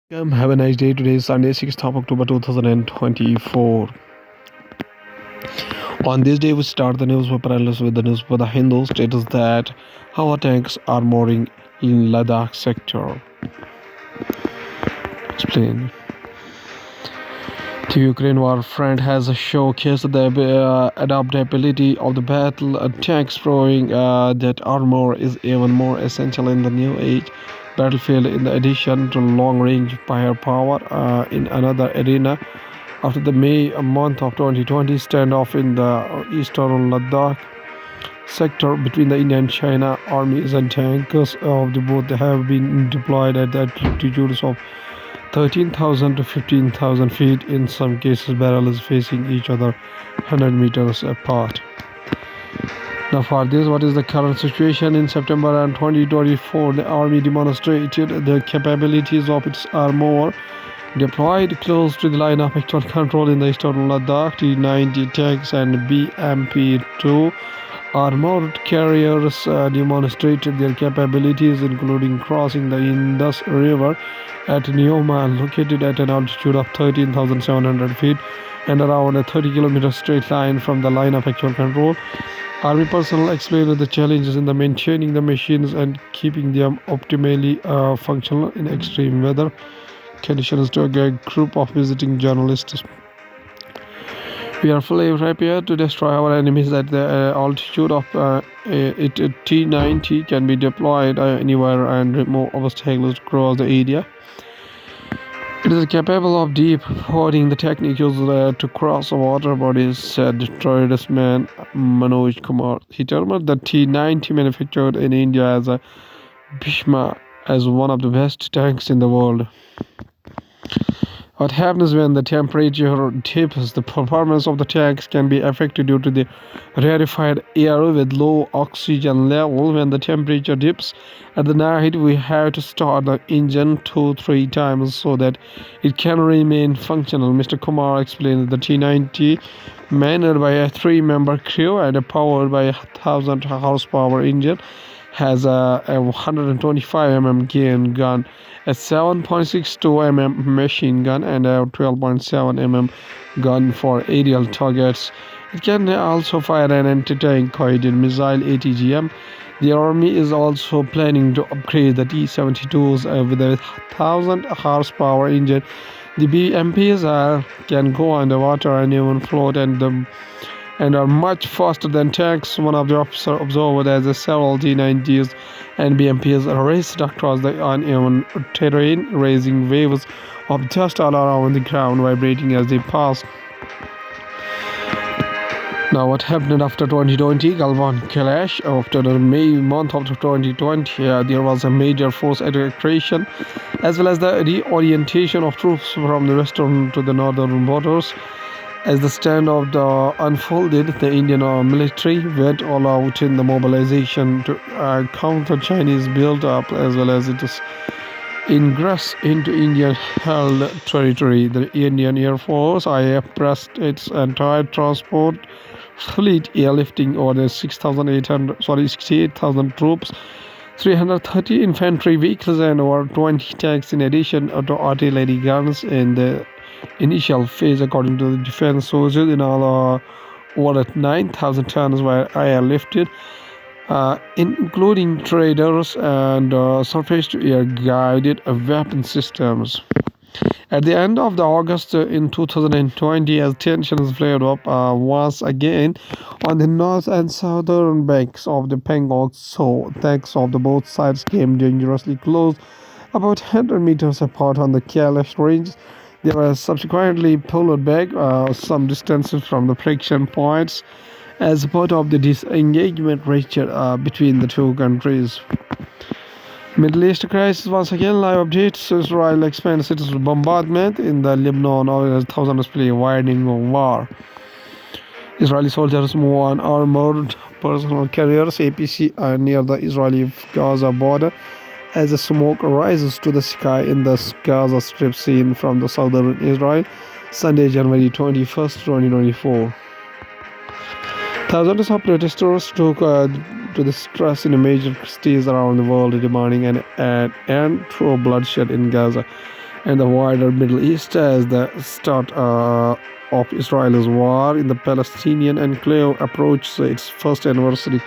Have a nice day. Today is Sunday, 6th of October 2024. On this day, we start the newspaper analysis with the newspaper The Hindu status that our tanks are mooring in Ladakh sector. Explain. The Ukraine war front has showcased the adaptability of the battle tanks, proving that armor is even more essential in the new age battlefield. In addition to long-range firepower, in another arena, after the May month of 2020 standoff in the eastern Ladakh sector between the Indian and China armies and tankers of the both have been deployed at altitudes of 13,000 to 15,000 feet. In some cases, barrels facing each other 100 meters apart. Now, for this, what is the current situation? In September and 2024, the army demonstrated the capabilities of its armor deployed close to the line of actual control in the eastern Ladakh. T-90 tanks and BMP-2 armored carriers demonstrated their capabilities, including crossing the Indus River at Neoma, located at an altitude of 13,700 feet and around a 30-kilometer straight line from the line of actual control. Army personnel explained the challenges in the maintaining the machines and keeping them optimally functional in extreme weather conditions. To a group of visiting journalists, we are fully prepared to destroy our enemies at the altitude of T-90 can be deployed anywhere and remove obstacles across the area. It is capable of deep fording, the technique used to cross water bodies, said tradesman Manoj Kumar. He termed the T-90 manufactured in India as a Bhishma as one of the best tanks in the world. What happens when the temperature dips? The performance of the tanks can be affected due to the rarefied air with low oxygen level. When the temperature dips at the night, we have to start the engine 2-3 times so that it can remain functional. Mr. Kumar explained the T-90, manned by a 3-member crew and powered by a 1,000 horsepower engine, has a 125 mm gun, a 7.62 mm machine gun, and a 12.7 mm gun for aerial targets. It can also fire an anti-tank guided missile ATGM. The army is also planning to upgrade the T-72s with a 1,000 horsepower engine. The BMPs can go underwater and even float and are much faster than tanks. One of the officers observed as several T-90s and BMPs raced across the uneven terrain, raising waves of dust all around the ground, vibrating as they passed. Now, what happened after 2020? Galwan clash. After the May month of 2020, there was a major force evacuation as well as the reorientation of troops from the western to the northern borders. As the standoff unfolded, the Indian military went all out in the mobilization to counter Chinese build-up as well as its ingress into Indian-held territory. The Indian Air Force (IAF) pressed its entire transport fleet, airlifting over 68,000 troops, 330 infantry vehicles, and over 20 tanks, in addition to artillery guns in the initial phase. According to the defense sources, in all over 9,000 tons were airlifted, including traders and surface-to-air guided weapon systems. At the end of the August in 2020, as tensions flared up once again on the north and southern banks of the Pangong, so tanks of the both sides came dangerously close, about 100 meters apart on the Kailash range. They were subsequently pulled back some distances from the friction points as part of the disengagement rupture between the two countries. Middle East crisis once again. Live updates. Israel expands its bombardment in the Lebanon as thousands flee widening war. Israeli soldiers move on armored personal carriers APC near the Israeli-Gaza border as the smoke rises to the sky in the Gaza Strip seen from the southern Israel. Sunday, January 21st, 2024. Thousands of protesters took to the streets in major cities around the world, demanding an end to bloodshed in Gaza. and the wider Middle East as the start of Israel's war in the Palestinian enclave approaches its first anniversary.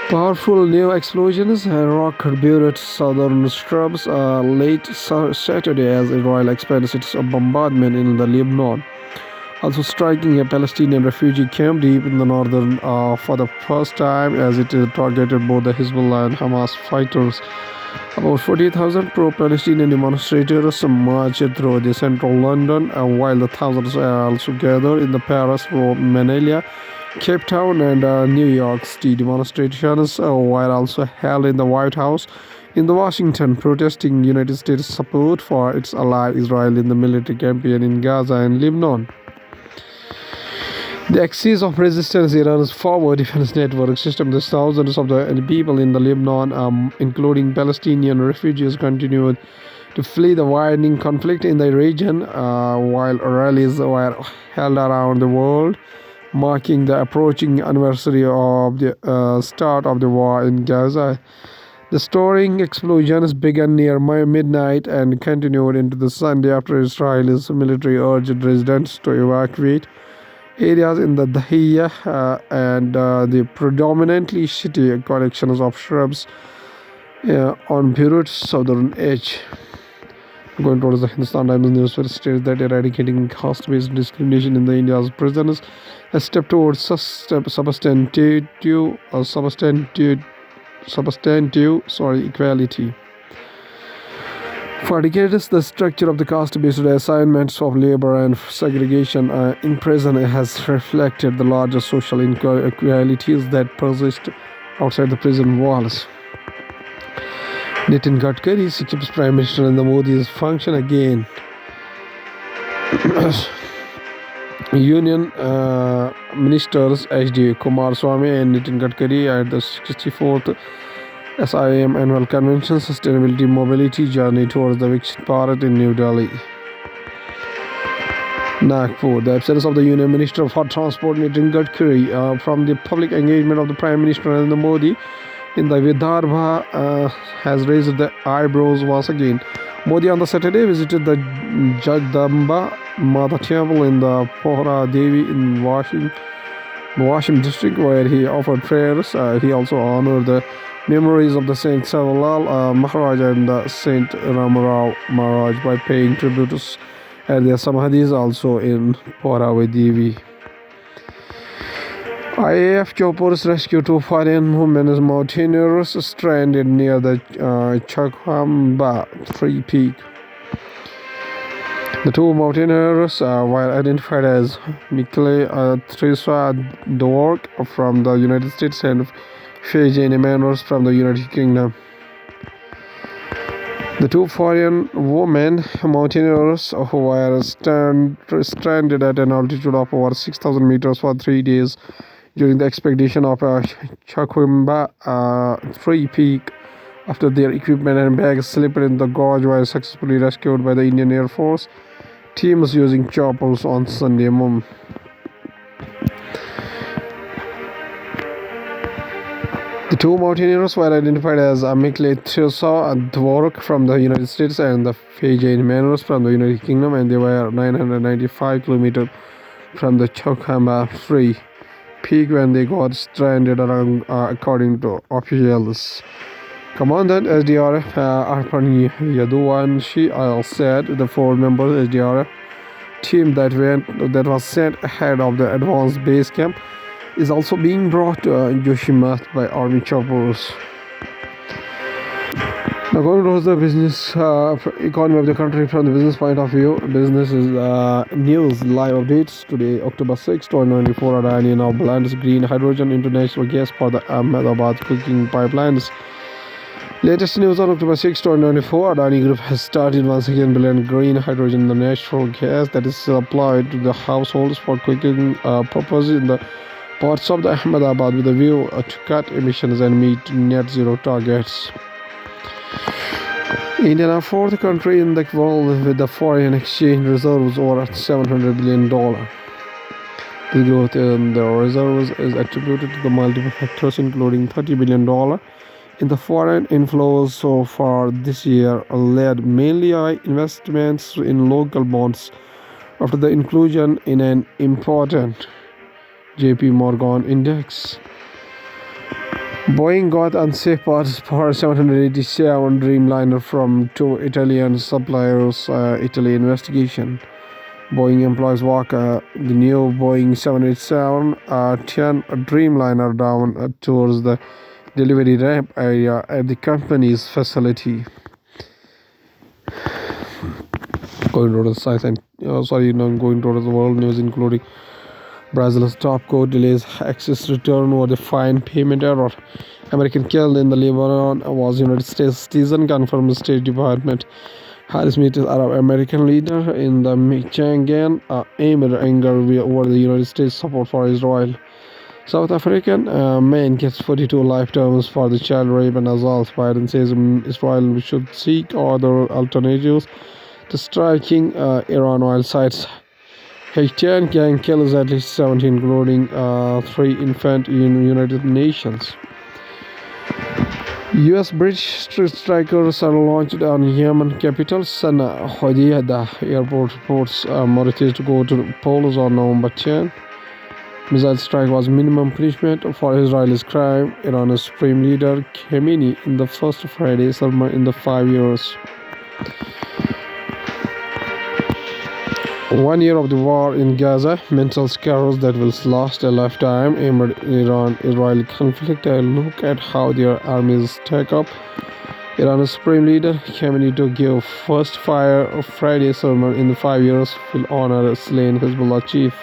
Powerful new explosions rocked Beirut southern suburbs late Saturday as Israel expands its bombardment in the Lebanon, also striking a Palestinian refugee camp deep in the northern for the first time as it targeted both the Hezbollah and Hamas fighters. About 40,000 pro-Palestinian demonstrators marched through the central London, while the thousands also gathered in the Paris, Rome, Manila, Cape Town, and New York City. Demonstrations were also held in the White House in the Washington, protesting United States support for its ally Israel in the military campaign in Gaza and Lebanon. The axis of resistance, Iran's forward defense network system, the thousands of the people in the Lebanon, including Palestinian refugees, continued to flee the widening conflict in the region, while rallies were held around the world, marking the approaching anniversary of the start of the war in Gaza. The stirring explosions began near midnight and continued into the Sunday after Israel's military urged residents to evacuate areas in the Dahiya and the predominantly Shiite collections of shrubs on Beirut's southern edge. Going towards the Hindustan Times newspaper states that eradicating caste-based discrimination in the India's prisons a step towards substantive equality. For decades, the structure of the caste-based assignments of labor and segregation in prison has reflected the larger social inequalities that persist outside the prison walls. Nitin Gadkari, Sikkim's Prime Minister and the Modi's function again. Union Ministers H.D. Kumaraswamy and Nitin Gadkari at the 64th SIAM Annual Convention Sustainability Mobility Journey towards the Viksit Bharat in New Delhi. Nagpur. The absence of the Union Minister for Transport Nitin Gadkari from the public engagement of the Prime Minister Narendra Modi in the Vidarbha has raised the eyebrows once again. Modi on the Saturday visited the Jagdamba Mata temple in the Pohra Devi in Washim district, where he offered prayers. He also honored the memories of the Saint Savalal Maharaj and the Saint Ramarao Maharaj by paying tributes at their samadhis also in Pohra Devi. IAF Chopors rescued two foreign women as mountaineers stranded near the Chakhamba Tree Peak. The two mountaineers were identified as Mikhail Theresa Dwork from the United States and Faye Emanuel from the United Kingdom. The two foreign women mountaineers who were stranded at an altitude of over 6,000 meters for 3 days during the expedition of Chakhamba Tree Peak after their equipment and bags slipped in the gorge were successfully rescued by the Indian Air Force teams using choppers on Sunday morning. The two mountaineers were identified as Mikhail Theresa Dwork from the United States and the Faye Emanuel from the United Kingdom, and they were 995 kilometers from the Chakhamba Tree Peak when they got stranded according to officials. Commandant SDRF Arpan Yaduvanshi said the 4-member SDRF team that was sent ahead of the advanced base camp is also being brought to Joshimath by army choppers. Now going towards the business economy of the country from the business point of view, business is news live updates today, October 6, 2024. Adani now plans green hydrogen international gas for the Ahmedabad cooking pipelines. Latest news on October 6, 2024. Adani Group has started once again blend green hydrogen, the natural gas that is supplied to the households for cooking purposes in the parts of the Ahmedabad with a view to cut emissions and meet net zero targets. India, now fourth country in the world with the foreign exchange reserves over $700 billion. The growth in the reserves is attributed to the multiple factors, including $30 billion in the foreign inflows so far this year, led mainly by investments in local bonds after the inclusion in an important JP Morgan index. Boeing got unsafe parts for 787 Dreamliner from two Italian suppliers. Italy investigation. Boeing employees walk the new Boeing 787-10 Dreamliner down towards the delivery ramp area at the company's facility. Going to the science and going to the world news, including Brazil's top court delays access return over the fine payment error. American killed in the Lebanon was United States citizen, confirmed State Department. Harris meets Arab American leader in the Michangan amid anger over the United States support for Israel. South African man gets 42 life terms for the child rape and assault. Biden says Israel should seek other alternatives to striking Iran while sites. Haitian gang kills at least 17, including 3 infants in United Nations. U.S. British strikers are launched on Yemen capital Sana'a. Hodeidah airport reports Mauritius to go to polls on November 10. Missile strike was minimum punishment for Israel's crime. Iran's supreme leader Khamenei in the first Friday sermon in the 5 years. 1 year of the war in Gaza, mental scars that will last a lifetime amid Iran-Israel conflict. A look at how their armies take up. Iran's supreme leader Khamenei to give first fire of Friday sermon in the 5 years will honor slain Hezbollah chief.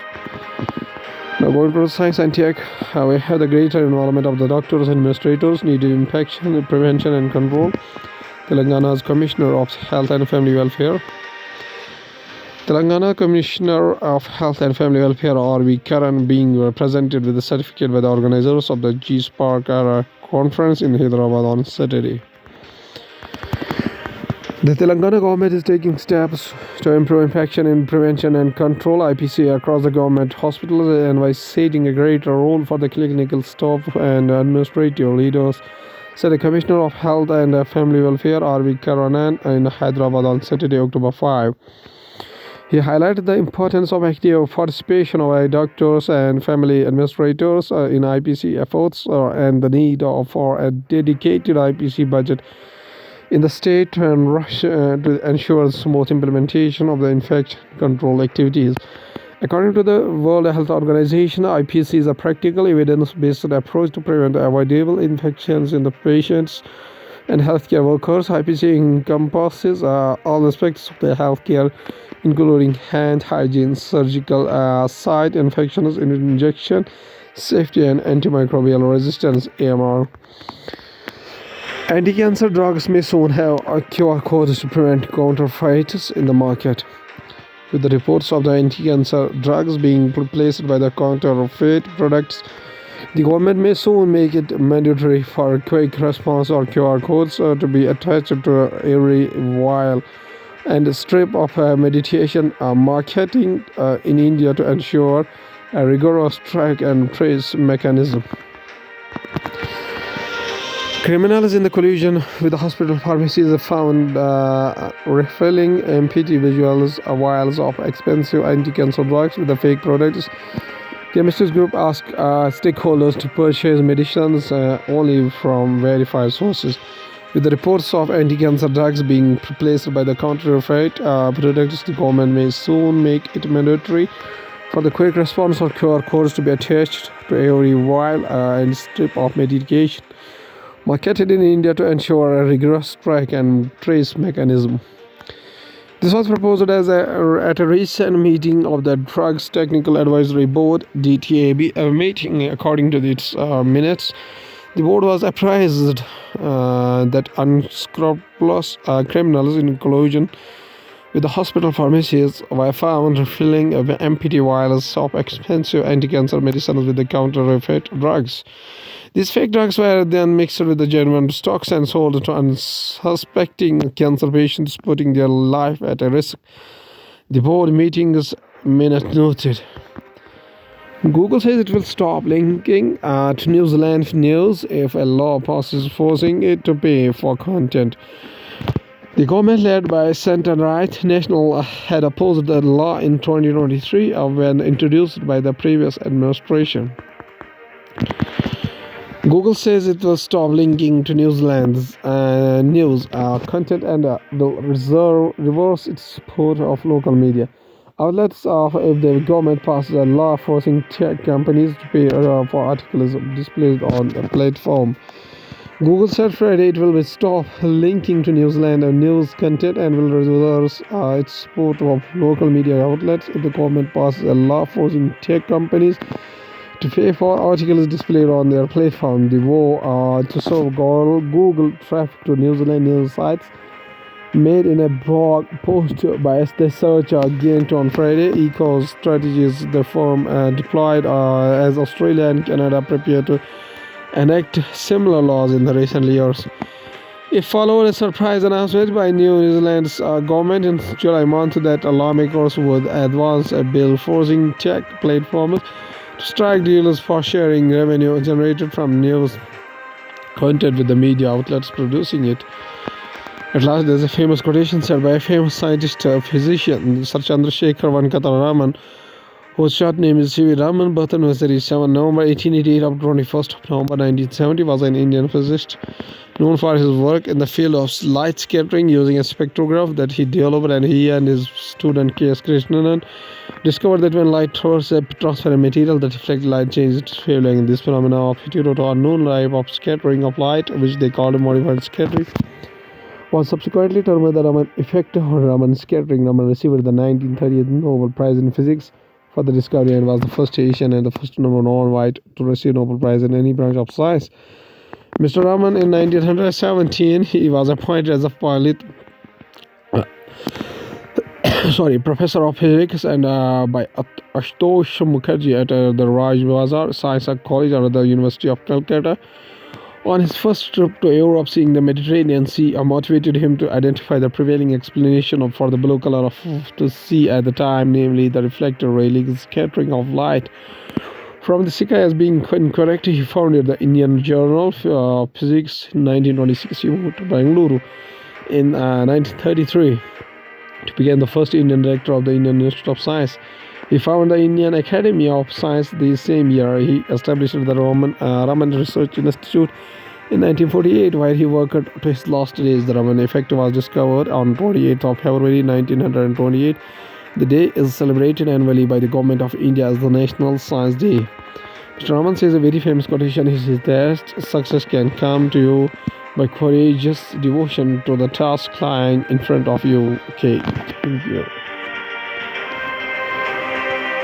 Now going to science and tech, we have the greater involvement of the doctors and administrators needed in infection prevention and control. Telangana's Commissioner of Health and Family Welfare. Telangana Commissioner of Health and Family Welfare R.V. Karan being presented with a certificate by the organizers of the G-Spark conference in Hyderabad on Saturday. The Telangana government is taking steps to improve infection in prevention and control (IPC) across the government hospitals and by setting a greater role for the clinical staff and administrative leaders, said the Commissioner of Health and Family Welfare R.V. Karanan in Hyderabad on Saturday, October 5. He highlighted the importance of active participation of doctors and family administrators in IPC efforts and the need for a dedicated IPC budget in the state and rush to ensure smooth implementation of the infection control activities. According to the World Health Organization, IPC is a practical, evidence-based approach to prevent avoidable infections in the patients and healthcare workers. IPC encompasses all aspects of the healthcare, including hand hygiene, surgical site infections, injection safety, and antimicrobial resistance (AMR). Anti-cancer drugs may soon have QR codes to prevent counterfeits in the market. With the reports of the anti-cancer drugs being replaced by the counterfeit products, the government may soon make it mandatory for quick response or QR codes to be attached to every vial and strip of medication marketing in India to ensure a rigorous track and trace mechanism. Criminals in the collusion with the hospital pharmacies have found refilling empty vials of expensive anti-cancer drugs with the fake products. Chemistry group asked stakeholders to purchase medicines only from verified sources. With the reports of anti-cancer drugs being replaced by the counterfeit products, the government may soon make it mandatory for the quick response or QR codes to be attached to every vial and strip of medication marketed in India to ensure a rigorous track and trace mechanism. This was proposed at a recent meeting of the Drugs Technical Advisory Board (DTAB). A meeting, according to its minutes, the board was apprised that unscrupulous criminals in collusion with the hospital pharmacies were found refilling empty vials of expensive anti-cancer medicines with the counterfeit drugs. These fake drugs were then mixed with the genuine stocks and sold to unsuspecting cancer patients, putting their life at risk. The board meeting's minutes noted. Google says it will stop linking to New Zealand news if a law passes forcing it to pay for content. The government, led by centre-right National, had opposed the law in 2023 when introduced by the previous administration. Google says it will stop linking to New Zealand's news content and will reverse its support of local media outlets if the government passes a law forcing tech companies to pay for articles displayed on the platform. Google said Friday it will stop linking to New Zealand news content and will reverse its support of local media outlets if the government passes a law forcing tech companies to pay for articles displayed on their platform. The war to serve Google traffic to New Zealand news sites, made in a blog post by the search giant on Friday, echoes strategies the firm deployed as Australia and Canada prepare to enact similar laws in the recent years. It followed a surprise announcement by New Zealand's government in July month that lawmakers would advance a bill forcing tech platforms to strike deals for sharing revenue generated from news content with the media outlets producing it. At last, there's a famous quotation said by a famous scientist, physician, Sir Chandrasekhar Venkata Raman, whose short name is C.V. Raman. Birth anniversary is 7 November 1888 up to 21st of November 1970. Was an Indian physicist known for his work in the field of light scattering using a spectrograph that he developed, and he and his student K.S. Krishnanan discovered that when light towards a transparent material, that reflected light changes its wavelength. This phenomenon of unknown type of scattering of light, which they called modified scattering, was subsequently termed the Raman effect or Raman scattering. Raman received the 1930 Nobel Prize in Physics for the discovery and was the first Asian and the first non-white to receive Nobel Prize in any branch of science. Mr. Raman, in 1917, he was appointed as a professor of physics and by Ashutosh Mukherjee at the Raj Bazar Science College at the University of Calcutta. On his first trip to Europe, seeing the Mediterranean Sea motivated him to identify the prevailing explanation for the blue color of the sea at the time, namely the reflected rayleigh scattering of light from the sky as being incorrect. He founded the Indian Journal of Physics in 1926. He moved to Bangalore in 1933 to become the first Indian director of the Indian Institute of Science. He founded the Indian Academy of Science the same year. He established the Raman Research Institute in 1948, where he worked to his last days. The Raman effect was discovered on 28th of February 1928. The day is celebrated annually by the Government of India as the National Science Day. Mr. Raman says a very famous quotation is that success can come to you by courageous devotion to the task lying in front of you. Okay, thank you.